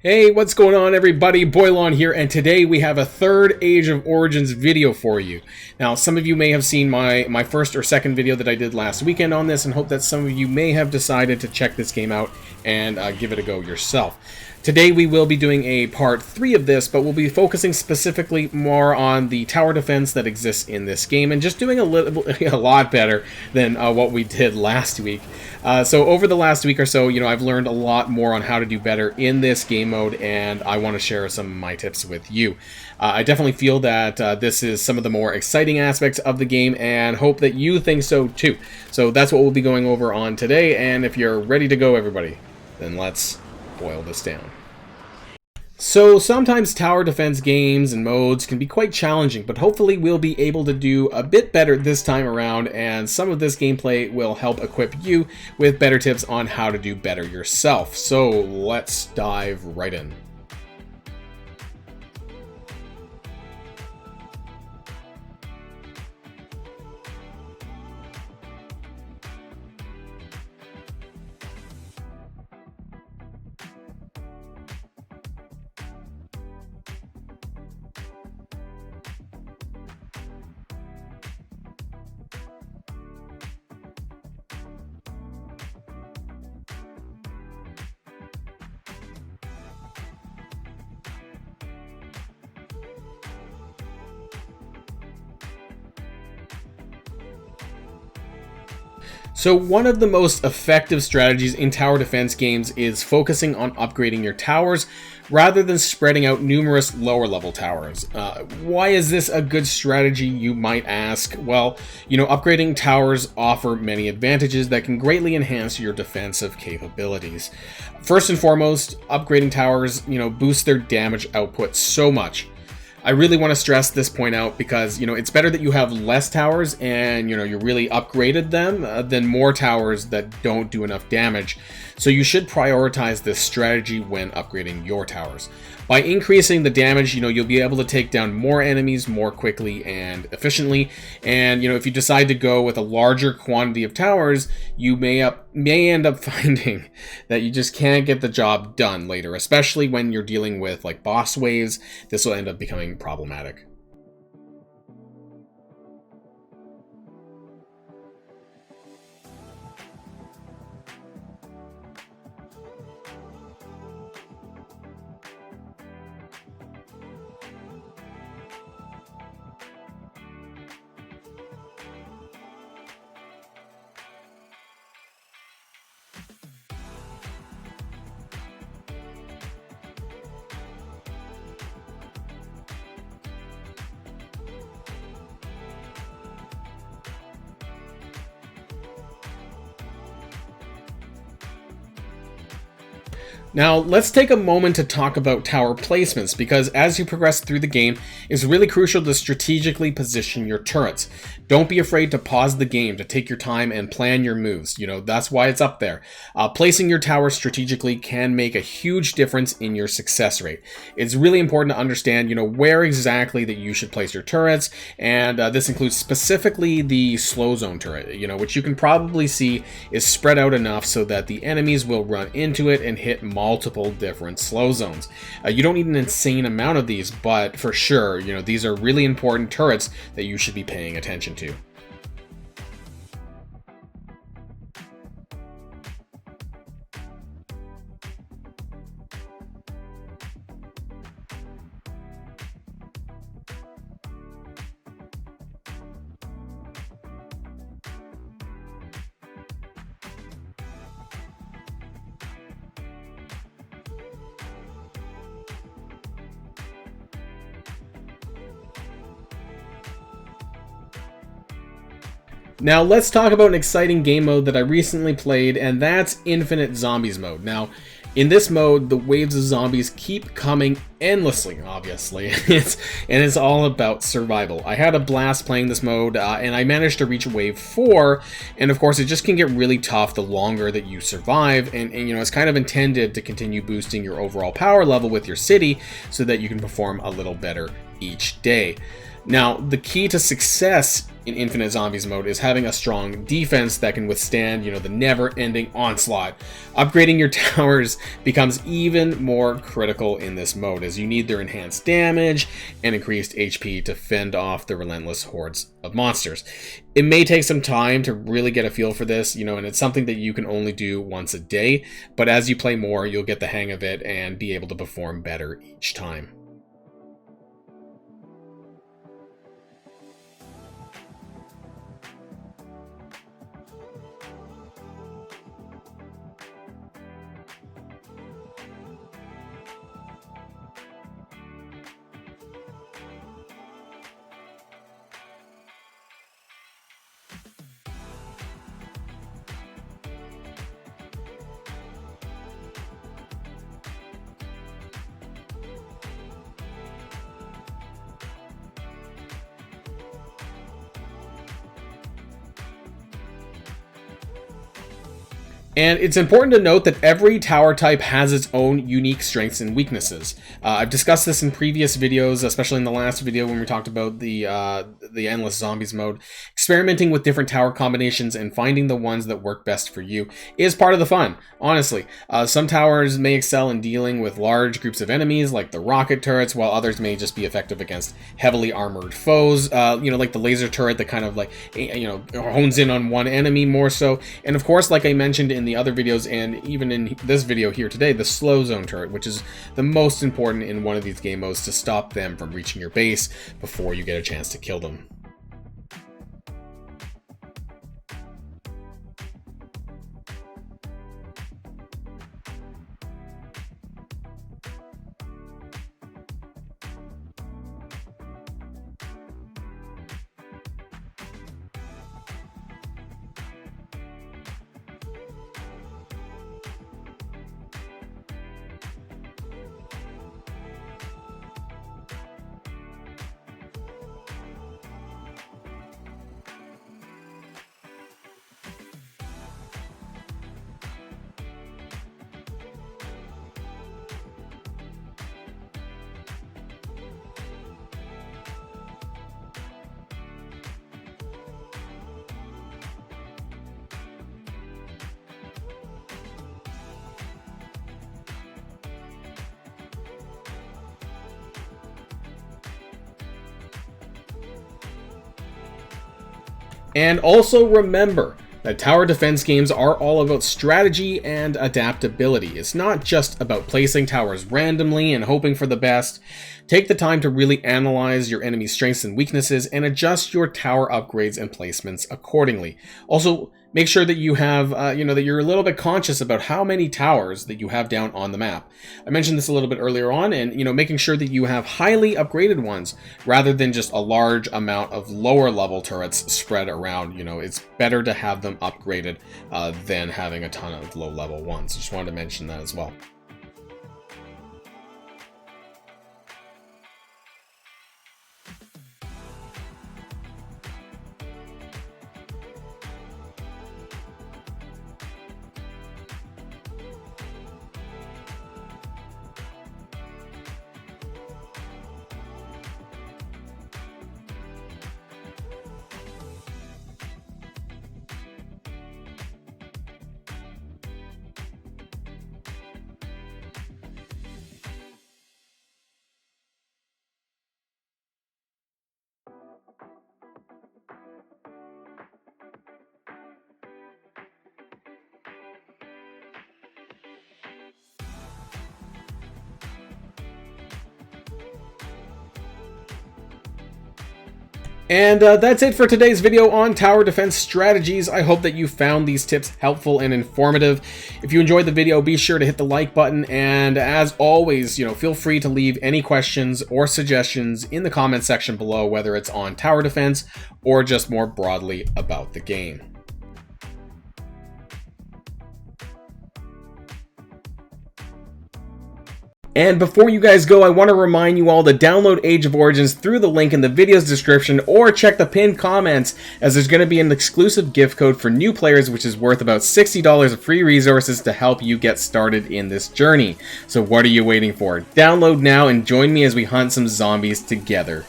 Hey, what's going on everybody? Boilon here, and today we have a third Age of Origins video for you. Now, some of you may have seen my first or second video that I did last weekend on this, and hope that some of you may have decided to check this game out and give it a go yourself. Today we will be doing a part 3 of this, but we'll be focusing specifically more on the tower defense that exists in this game, and just doing a lot better than what we did last week. So over the last week or so, I've learned a lot more on how to do better in this game mode, and I want to share some of my tips with you. I definitely feel that this is some of the more exciting aspects of the game, and hope that you think so too. So that's what we'll be going over on today, and if you're ready to go, everybody, then let's boil this down. So sometimes tower defense games and modes can be quite challenging, but hopefully we'll be able to do a bit better this time around, and some of this gameplay will help equip you with better tips on how to do better yourself. So let's dive right in. So one of the most effective strategies in tower defense games is focusing on upgrading your towers rather than spreading out numerous lower level towers. Why is this a good strategy, you might ask? Well, upgrading towers offer many advantages that can greatly enhance your defensive capabilities. First and foremost, upgrading towers, boosts their damage output so much. I really want to stress this point out because, it's better that you have less towers and, you really upgraded them than more towers that don't do enough damage. So you should prioritize this strategy when upgrading your towers. By increasing the damage, you'll be able to take down more enemies more quickly and efficiently. And, if you decide to go with a larger quantity of towers, you may end up finding that you just can't get the job done later, especially when you're dealing with like boss waves. This will end up becoming problematic. Now, let's take a moment to talk about tower placements, because as you progress through the game, it's really crucial to strategically position your turrets. Don't be afraid to pause the game, to take your time and plan your moves. That's why it's up there. Placing your tower strategically can make a huge difference in your success rate. It's really important to understand, where exactly that you should place your turrets, and this includes specifically the slow zone turret, which you can probably see is spread out enough so that the enemies will run into it and hit multiple different slow zones. You don't need an insane amount of these, but for sure, these are really important turrets that you should be paying attention to. Now let's talk about an exciting game mode that I recently played, and that's Infinite Zombies mode. Now, in this mode, the waves of zombies keep coming endlessly, obviously, and it's all about survival. I had a blast playing this mode, and I managed to reach wave 4, and of course it just can get really tough the longer that you survive, and it's kind of intended to continue boosting your overall power level with your city so that you can perform a little better each day. Now, the key to success in Infinite Zombies mode is having a strong defense that can withstand, the never-ending onslaught. Upgrading your towers becomes even more critical in this mode, as you need their enhanced damage and increased HP to fend off the relentless hordes of monsters. It may take some time to really get a feel for this, and it's something that you can only do once a day, but as you play more, you'll get the hang of it and be able to perform better each time. And it's important to note that every tower type has its own unique strengths and weaknesses. I've discussed this in previous videos, especially in the last video when we talked about the Endless Zombies mode. Experimenting with different tower combinations and finding the ones that work best for you is part of the fun, honestly. Some towers may excel in dealing with large groups of enemies, like the rocket turrets, while others may just be effective against heavily armored foes, like the laser turret that kind of hones in on one enemy more so. And of course, like I mentioned in the other videos and even in this video here today, the slow zone turret, which is the most important in one of these game modes to stop them from reaching your base before you get a chance to kill them. And also remember that tower defense games are all about strategy and adaptability. It's not just about placing towers randomly and hoping for the best. Take the time to really analyze your enemy's strengths and weaknesses and adjust your tower upgrades and placements accordingly. Also, make sure that you have, that you're a little bit conscious about how many towers that you have down on the map. I mentioned this a little bit earlier on, and, making sure that you have highly upgraded ones rather than just a large amount of lower level turrets spread around. It's better to have them upgraded than having a ton of low level ones. Just wanted to mention that as well. And that's it for today's video on tower defense strategies. I hope that you found these tips helpful and informative. If you enjoyed the video, be sure to hit the like button. And as always, feel free to leave any questions or suggestions in the comment section below, whether it's on tower defense or just more broadly about the game. And before you guys go, I want to remind you all to download Age of Origins through the link in the video's description or check the pinned comments, as there's going to be an exclusive gift code for new players which is worth about $60 of free resources to help you get started in this journey. So what are you waiting for? Download now and join me as we hunt some zombies together.